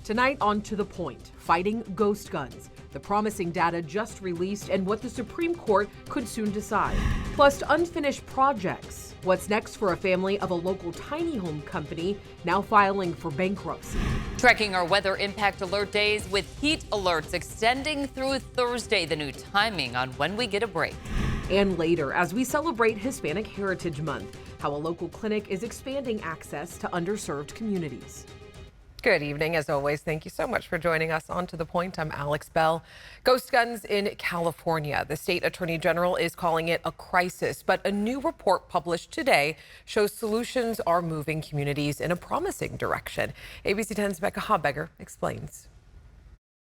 Tonight on To The Point, fighting ghost guns, the promising data just released and what the Supreme Court could soon decide. Plus, unfinished projects. What's next for a family of a local tiny home company now filing for bankruptcy? Tracking our weather impact alert days with heat alerts extending through Thursday, the new timing on when we get a break. And later, as we celebrate Hispanic Heritage Month, how a local clinic is expanding access to underserved communities. Good evening. As always, thank you so much for joining us on To The Point. I'm Alex Bell. Ghost guns in California. The state attorney general is calling it a crisis, but a new report published today shows solutions are moving communities in a promising direction. ABC 10's Becca Habegger explains.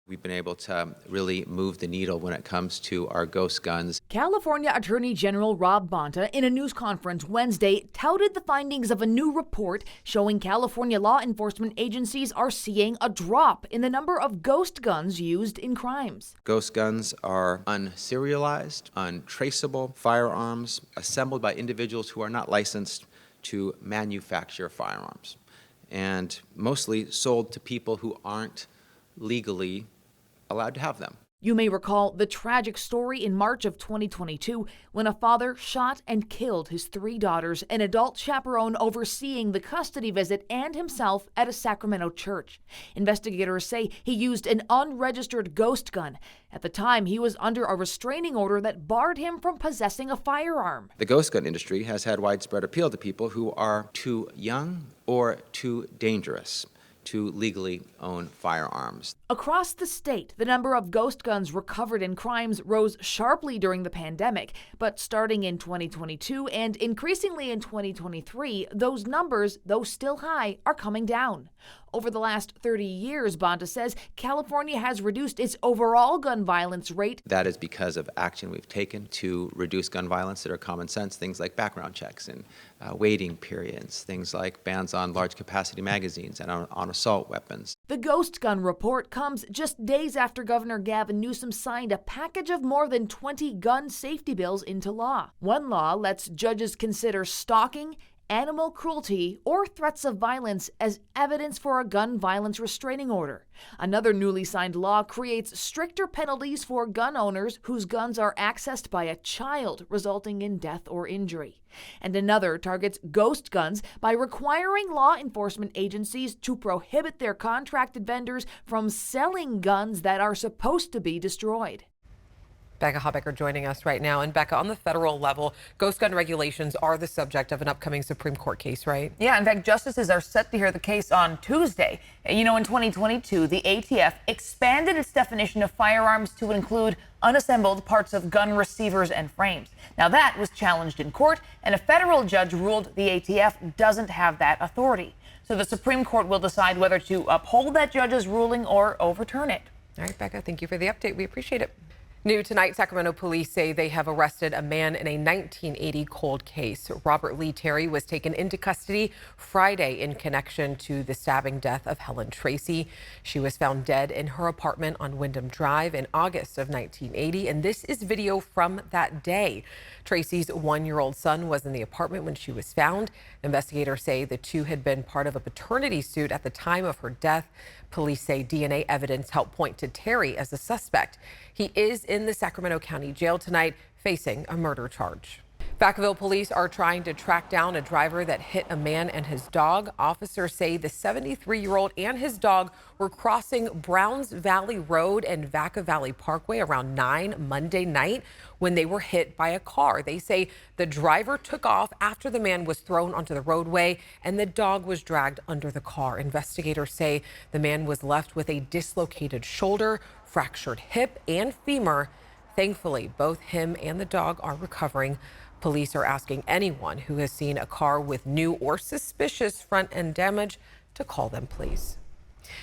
We've been able to really move the needle when it comes to our ghost guns. California Attorney General Rob Bonta, in a news conference Wednesday, touted the findings of a new report showing California law enforcement agencies are seeing a drop in the number of ghost guns used in crimes. Ghost guns are unserialized, untraceable firearms assembled by individuals who are not licensed to manufacture firearms, and mostly sold to people who aren't legally allowed to have them. You may recall the tragic story in March of 2022 when a father shot and killed his 3 daughters, an adult chaperone overseeing the custody visit, and himself at a Sacramento church. Investigators say he used an unregistered ghost gun. At the time, he was under a restraining order that barred him from possessing a firearm. The ghost gun industry has had widespread appeal to people who are too young or too dangerous to legally own firearms. Across the state, the number of ghost guns recovered in crimes rose sharply during the pandemic. But starting in 2022 and increasingly in 2023, those numbers, though still high, are coming down. Over the last 30 years, Bonta says, California has reduced its overall gun violence rate. That is because of action we've taken to reduce gun violence that are common sense, things like background checks and waiting periods, things like bans on large capacity magazines and on assault weapons. The ghost gun report comes just days after Governor Gavin Newsom signed a package of more than 20 gun safety bills into law. One law lets judges consider stalking, animal cruelty, or threats of violence as evidence for a gun violence restraining order. Another newly signed law creates stricter penalties for gun owners whose guns are accessed by a child, resulting in death or injury. And another targets ghost guns by requiring law enforcement agencies to prohibit their contracted vendors from selling guns that are supposed to be destroyed. Becca Habegger joining us right now. And Becca, on the federal level, ghost gun regulations are the subject of an upcoming Supreme Court case, right? Yeah, in fact, justices are set to hear the case on Tuesday. You know, in 2022, the ATF expanded its definition of firearms to include unassembled parts of gun receivers and frames. Now, that was challenged in court, and a federal judge ruled the ATF doesn't have that authority. So the Supreme Court will decide whether to uphold that judge's ruling or overturn it. All right, Becca, thank you for the update. We appreciate it. New tonight, Sacramento police say they have arrested a man in a 1980 cold case. Robert Lee Terry was taken into custody Friday in connection to the stabbing death of Helen Tracy. She was found dead in her apartment on Wyndham Drive in August of 1980, and this is video from that day. Tracy's 1-year-old son was in the apartment when she was found. Investigators say the two had been part of a paternity suit at the time of her death. Police say DNA evidence helped point to Terry as a suspect. He is in the Sacramento County Jail tonight facing a murder charge. Vacaville police are trying to track down a driver that hit a man and his dog. Officers say the 73-year-old and his dog were crossing Browns Valley Road and Vacaville Parkway around 9 Monday night when they were hit by a car. They say the driver took off after the man was thrown onto the roadway and the dog was dragged under the car. Investigators say the man was left with a dislocated shoulder, fractured hip, and femur. Thankfully, both him and the dog are recovering. Police are asking anyone who has seen a car with new or suspicious front end damage to call them, please.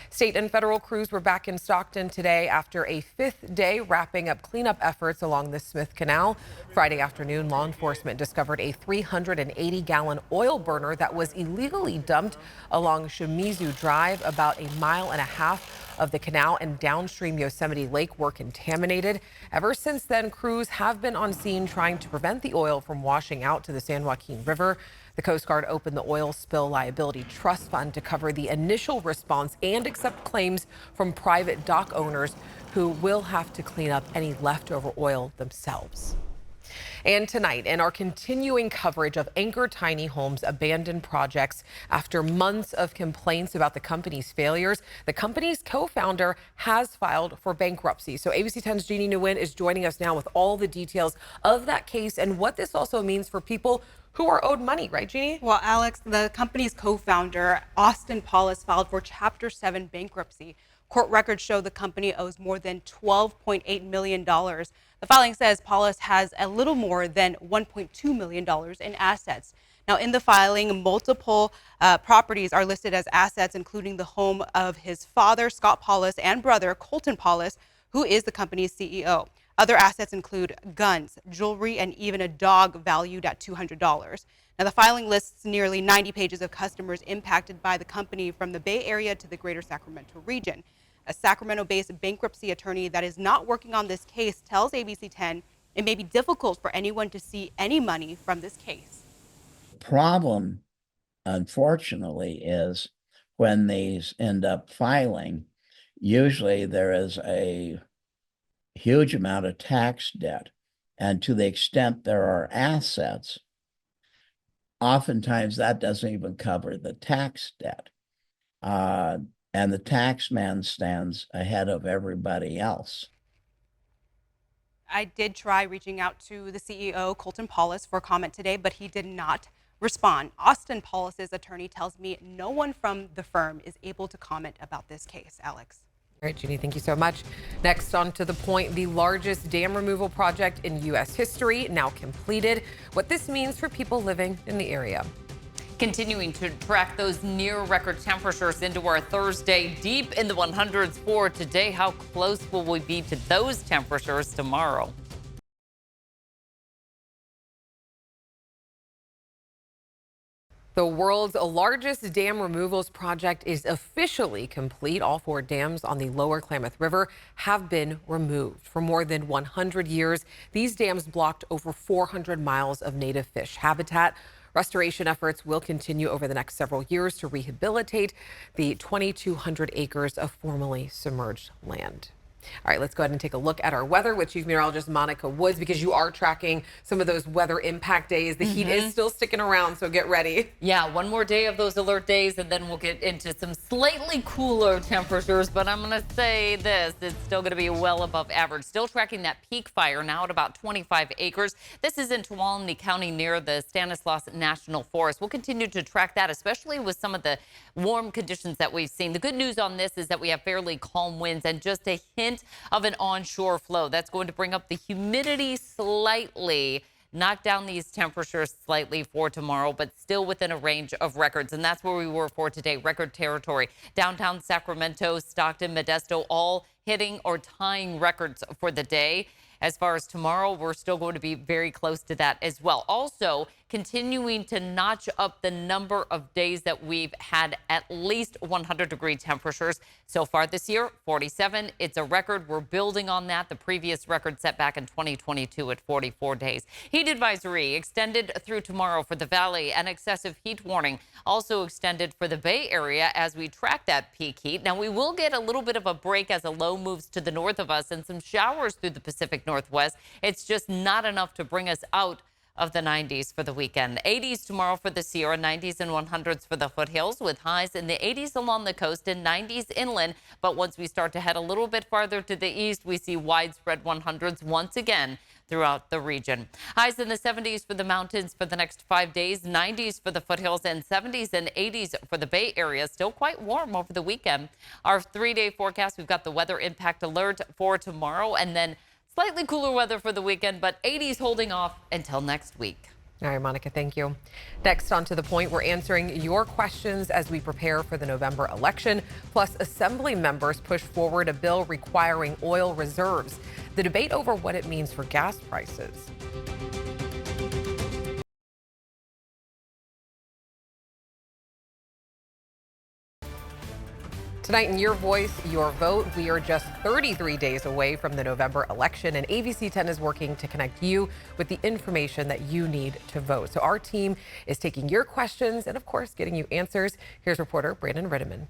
State and federal crews were back in Stockton today after a 5th day wrapping up cleanup efforts along the Smith Canal. Friday afternoon, law enforcement discovered a 380-gallon oil burner that was illegally dumped along Shimizu Drive. About a mile and a half of the canal and downstream Yosemite Lake were contaminated. Ever since then, crews have been on scene trying to prevent the oil from washing out to the San Joaquin River. The Coast Guard opened the oil spill liability trust fund to cover the initial response and accept claims from private dock owners who will have to clean up any leftover oil themselves. And tonight, in our continuing coverage of Anchor Tiny Homes abandoned projects, after months of complaints about the company's failures, the company's co-founder has filed for bankruptcy. So ABC 10's Jeannie Nguyen is joining us now with all the details of that case and what this also means for people who are owed money, right, Jeannie? Well, Alex, the company's co-founder, Austin Paulus, filed for Chapter 7 bankruptcy. Court records show the company owes more than $12.8 million. The filing says Paulus has a little more than $1.2 million in assets. Now, in the filing, multiple properties are listed as assets, including the home of his father, Scott Paulus, and brother, Colton Paulus, who is the company's CEO. Other assets include guns, jewelry, and even a dog valued at $200. Now, the filing lists nearly 90 pages of customers impacted by the company from the Bay Area to the greater Sacramento region. A Sacramento-based bankruptcy attorney that is not working on this case tells ABC 10 it may be difficult for anyone to see any money from this case. Problem, unfortunately, is when these end up filing, usually there is a huge amount of tax debt. And to the extent there are assets, oftentimes that doesn't even cover the tax debt. And the tax man stands ahead of everybody else. I did try reaching out to the CEO, Colton Paulus, for comment today, but he did not respond. Austin Paulus's attorney tells me no one from the firm is able to comment about this case. Alex. All right, Jeannie, thank you so much. Next, on to the point, the largest dam removal project in U.S. history, now completed. What this means for people living in the area. Continuing to track those near record temperatures into our Thursday, deep in the 100s for today. How close will we be to those temperatures tomorrow? The world's largest dam removals project is officially complete. All 4 dams on the lower Klamath River have been removed. For more than 100 years, these dams blocked over 400 miles of native fish habitat. Restoration efforts will continue over the next several years to rehabilitate the 2,200 acres of formerly submerged land. All right, let's go ahead and take a look at our weather with Chief Meteorologist Monica Woods, because you are tracking some of those weather impact days. The heat is still sticking around, so get ready. Yeah, one more day of those alert days, and then we'll get into some slightly cooler temperatures. But I'm going to say this, it's still going to be well above average. Still tracking that peak fire now at about 25 acres. This is in Tuolumne County near the Stanislaus National Forest. We'll continue to track that, especially with some of the warm conditions that we've seen. The good news on this is that we have fairly calm winds and just a hint of an onshore flow. That's going to bring up the humidity slightly, knock down these temperatures slightly for tomorrow, but still within a range of records. And that's where we were for today, record territory. Downtown Sacramento, Stockton, Modesto, all hitting or tying records for the day. As far as tomorrow, we're still going to be very close to that as well. Also, continuing to notch up the number of days that we've had at least 100-degree temperatures. So far this year, 47. It's a record. We're building on that. The previous record set back in 2022 at 44 days. Heat advisory extended through tomorrow for the Valley, and excessive heat warning also extended for the Bay Area as we track that peak heat. Now, we will get a little bit of a break as a low moves to the north of us and some showers through the Pacific Northwest. It's just not enough to bring us out of the 90s for the weekend. 80s tomorrow for the Sierra, 90s and 100s for the foothills, with highs in the 80s along the coast and 90s inland. But once we start to head a little bit farther to the east, we see widespread 100s once again throughout the region. Highs in the 70s for the mountains for the next 5 days, 90s for the foothills, and 70s and 80s for the Bay Area. Still quite warm over the weekend. Our 3-day forecast, we've got the weather impact alert for tomorrow, and then slightly cooler weather for the weekend, but 80s holding off until next week. All right, Monica, thank you. Next, on to the point, we're answering your questions as we prepare for the November election. Plus, Assembly members push forward a bill requiring oil reserves. The debate over what it means for gas prices. Tonight in Your Voice, Your Vote, we are just 33 days away from the November election, and ABC 10 is working to connect you with the information that you need to vote. So our team is taking your questions and, of course, getting you answers. Here's reporter Brandon Ritteman.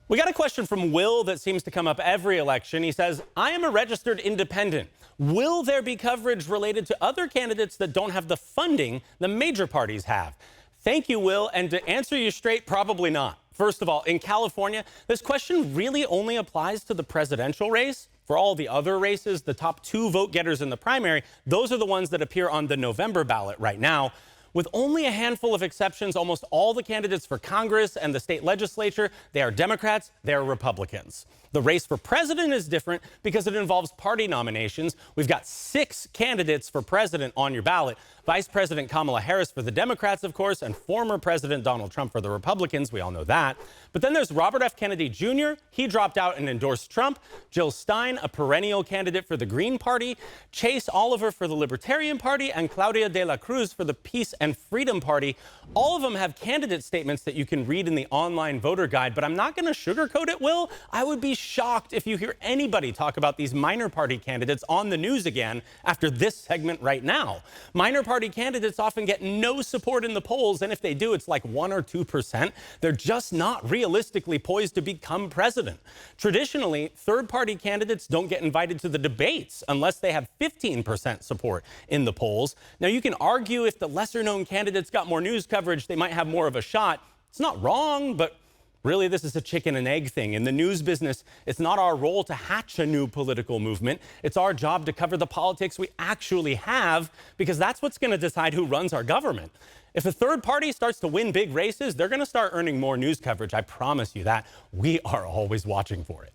We got a question from Will that seems to come up every election. He says, I am a registered independent. Will there be coverage related to other candidates that don't have the funding the major parties have? Thank you, Will. And to answer you straight, probably not. First of all, in California, this question really only applies to the presidential race. For all the other races, the top 2 vote getters in the primary, those are the ones that appear on the November ballot right now. With only a handful of exceptions, almost all the candidates for Congress and the state legislature, they are Democrats, they are Republicans. The race for president is different because it involves party nominations. We've got 6 candidates for president on your ballot. Vice President Kamala Harris for the Democrats, of course, and former President Donald Trump for the Republicans. We all know that. But then there's Robert F. Kennedy Jr. He dropped out and endorsed Trump. Jill Stein, a perennial candidate for the Green Party. Chase Oliver for the Libertarian Party. And Claudia de la Cruz for the Peace and Freedom Party. All of them have candidate statements that you can read in the online voter guide. But I'm not going to sugarcoat it, Will. I would be shocked if you hear anybody talk about these minor party candidates on the news again after this segment right now. Minor party candidates often get no support in the polls, and if they do, it's like 1 or 2%. They're just not realistically poised to become president. Traditionally, third-party candidates don't get invited to the debates unless they have 15% support in the polls. Now, you can argue if the lesser-known candidates got more news coverage, they might have more of a shot. It's not wrong, but really, this is a chicken and egg thing. In the news business, it's not our role to hatch a new political movement. It's our job to cover the politics we actually have, because that's what's going to decide who runs our government. If a third party starts to win big races, they're going to start earning more news coverage. I promise you that. We are always watching for it.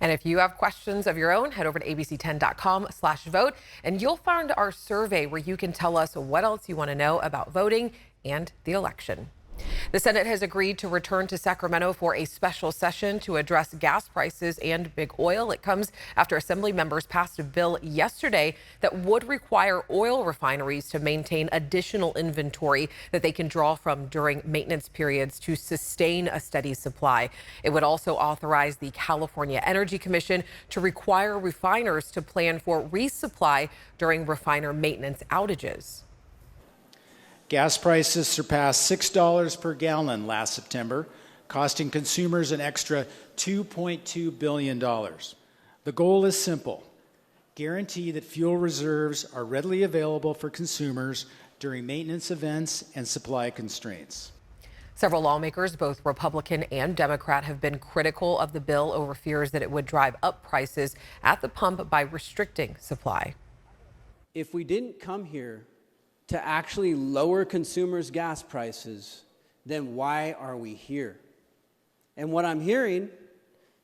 And if you have questions of your own, head over to abc10.com/vote, and you'll find our survey where you can tell us what else you want to know about voting and the election. The Senate has agreed to return to Sacramento for a special session to address gas prices and big oil. It comes after Assembly members passed a bill yesterday that would require oil refineries to maintain additional inventory that they can draw from during maintenance periods to sustain a steady supply. It would also authorize the California Energy Commission to require refiners to plan for resupply during refiner maintenance outages. Gas prices surpassed $6 per gallon last September, costing consumers an extra $2.2 billion. The goal is simple: guarantee that fuel reserves are readily available for consumers during maintenance events and supply constraints. Several lawmakers, both Republican and Democrat, have been critical of the bill over fears that it would drive up prices at the pump by restricting supply. If we didn't come here to actually lower consumers' gas prices, then why are we here? And what I'm hearing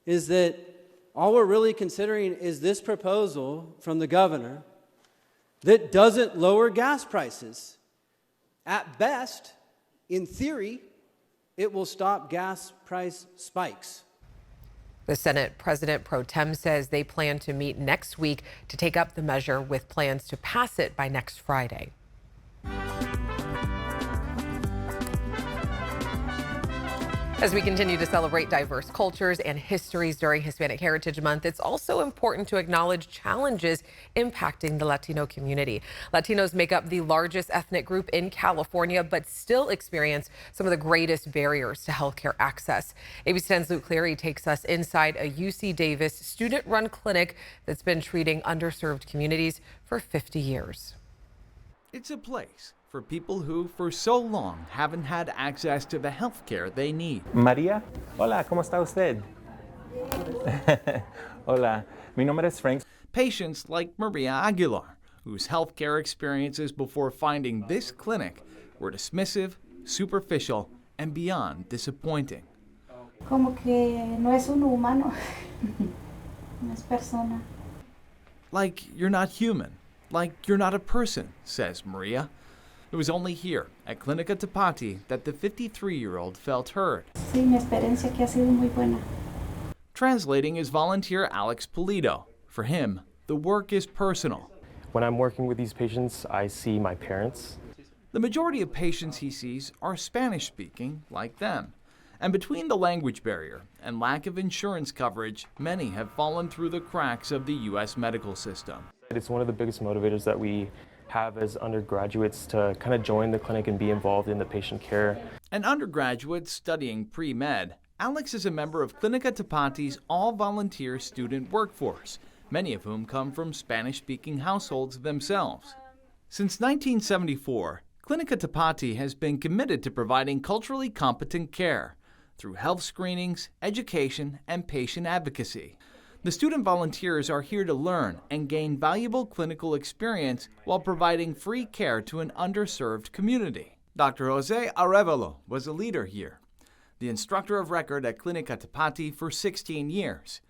is that all we're really considering is this proposal from the governor that doesn't lower gas prices. At best, in theory, it will stop gas price spikes. The Senate President Pro Tem says they plan to meet next week to take up the measure with plans to pass it by next Friday. As we continue to celebrate diverse cultures and histories during Hispanic Heritage Month, it's also important to acknowledge challenges impacting the Latino community. Latinos make up the largest ethnic group in California, but still experience some of the greatest barriers to healthcare access. ABC 10's Luke Cleary takes us inside a UC Davis student-run clinic that's been treating underserved communities for 50 years. It's a place for people who, for so long, haven't had access to the health care they need. María, hola, ¿cómo está usted? Hola, mi nombre es Frank. Patients like Maria Aguilar, whose health care experiences before finding this clinic were dismissive, superficial, and beyond disappointing. Como que no es un humano, no es persona. Like you're not human, like you're not a person, says Maria. It was only here, at Clínica Tepati, that the 53-year-old felt heard. Sí, mi experiencia aquí ha sido muy buena. Translating is volunteer Alex Pulido. For him, the work is personal. When I'm working with these patients, I see my parents. The majority of patients he sees are Spanish-speaking, like them. And between the language barrier and lack of insurance coverage, many have fallen through the cracks of the U.S. medical system. It's one of the biggest motivators that we have as undergraduates to kind of join the clinic and be involved in the patient care. An undergraduate studying pre-med, Alex is a member of Clinica Tapati's all-volunteer student workforce, many of whom come from Spanish-speaking households themselves. Since 1974, Clinica Tapati has been committed to providing culturally competent care through health screenings, education, and patient advocacy. The student volunteers are here to learn and gain valuable clinical experience while providing free care to an underserved community. Dr. Jose Arevalo was a leader here, the instructor of record at Clinica Tapati for 16 years.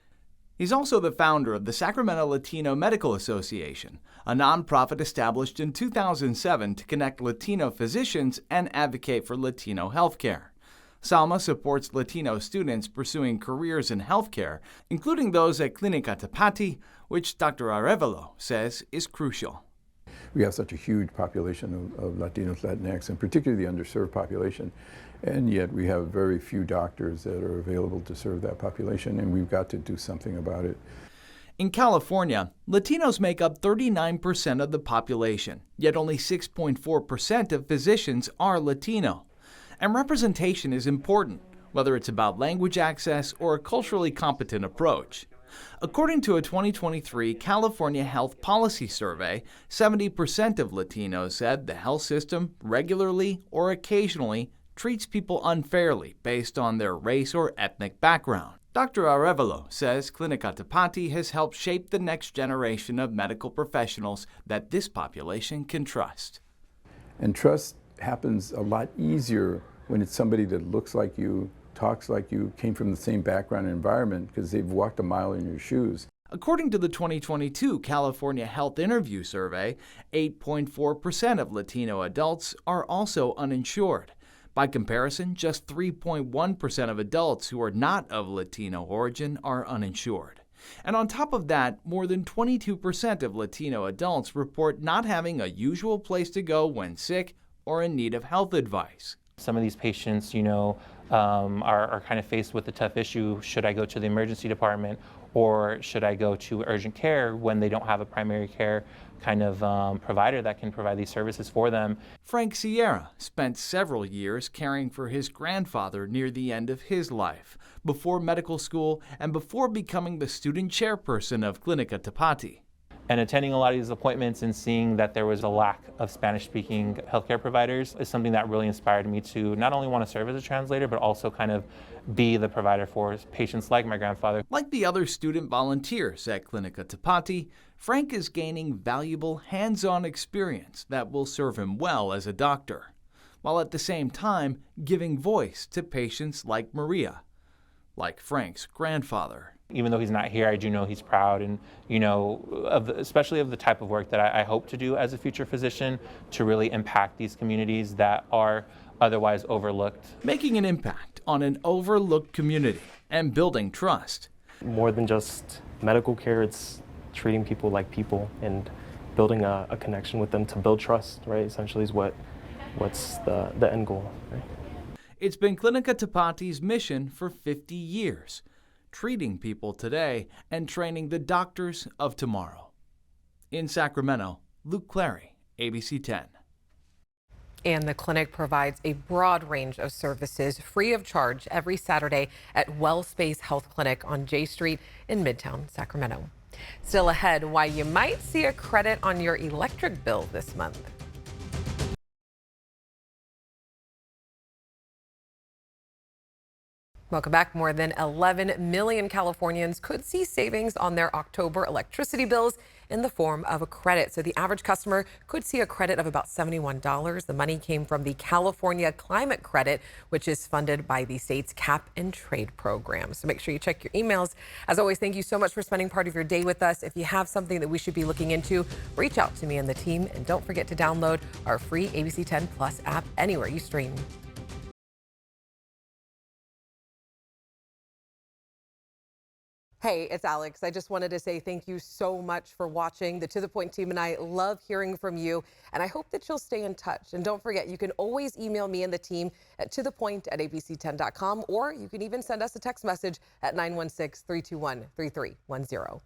He's also the founder of the Sacramento Latino Medical Association, a nonprofit established in 2007 to connect Latino physicians and advocate for Latino healthcare. SALMA supports Latino students pursuing careers in healthcare, including those at Clinica Tapati, which Dr. Arevalo says is crucial. We have such a huge population of Latinos, Latinx, and particularly the underserved population, and yet we have very few doctors that are available to serve that population, and we've got to do something about it. In California, Latinos make up 39% of the population, yet only 6.4% of physicians are Latino. And representation is important, whether it's about language access or a culturally competent approach. According to a 2023 California Health Policy Survey, 70% of Latinos said the health system regularly or occasionally treats people unfairly based on their race or ethnic background. Dr. Arevalo says Clinica Tapati has helped shape the next generation of medical professionals that this population can trust. And trust happens a lot easier when it's somebody that looks like you, talks like you, came from the same background and environment because they've walked a mile in your shoes. According to the 2022 California Health Interview Survey, 8.4% of Latino adults are also uninsured. By comparison, just 3.1% of adults who are not of Latino origin are uninsured. And on top of that, more than 22% of Latino adults report not having a usual place to go when sick or in need of health advice. Some of these patients, are kind of faced with the tough issue, should I go to the emergency department or should I go to urgent care when they don't have a primary care kind of provider that can provide these services for them. Frank Sierra spent several years caring for his grandfather near the end of his life, before medical school and before becoming the student chairperson of Clinica Tapati. And attending a lot of these appointments and seeing that there was a lack of Spanish-speaking healthcare providers is something that really inspired me to not only want to serve as a translator, but also kind of be the provider for patients like my grandfather. Like the other student volunteers at Clinica Tapati, Frank is gaining valuable hands-on experience that will serve him well as a doctor, while at the same time giving voice to patients like Maria, like Frank's grandfather. Even though he's not here, I do know he's proud and, especially of the type of work that I hope to do as a future physician to really impact these communities that are otherwise overlooked. Making an impact on an overlooked community and building trust. More than just medical care, it's treating people like people and building a connection with them to build trust, right? Essentially is what's the end goal, right? It's been Clinica Tapati's mission for 50 years. Treating people today and training the doctors of tomorrow. In Sacramento, Luke Clary, ABC 10. And the clinic provides a broad range of services free of charge every Saturday at WellSpace Health Clinic on J Street in Midtown Sacramento. Still ahead, why you might see a credit on your electric bill this month. Welcome back. More than 11 million Californians could see savings on their October electricity bills in the form of a credit. So the average customer could see a credit of about $71. The money came from the California Climate Credit, which is funded by the state's cap and trade program. So make sure you check your emails. As always, thank you so much for spending part of your day with us. If you have something that we should be looking into, reach out to me and the team. And don't forget to download our free ABC 10 Plus app anywhere you stream. Hey, it's Alex. I just wanted to say thank you so much for watching. The To The Point team and I love hearing from you, and I hope that you'll stay in touch. And don't forget, you can always email me and the team at tothepoint@abc10.com, or you can even send us a text message at 916-321-3310.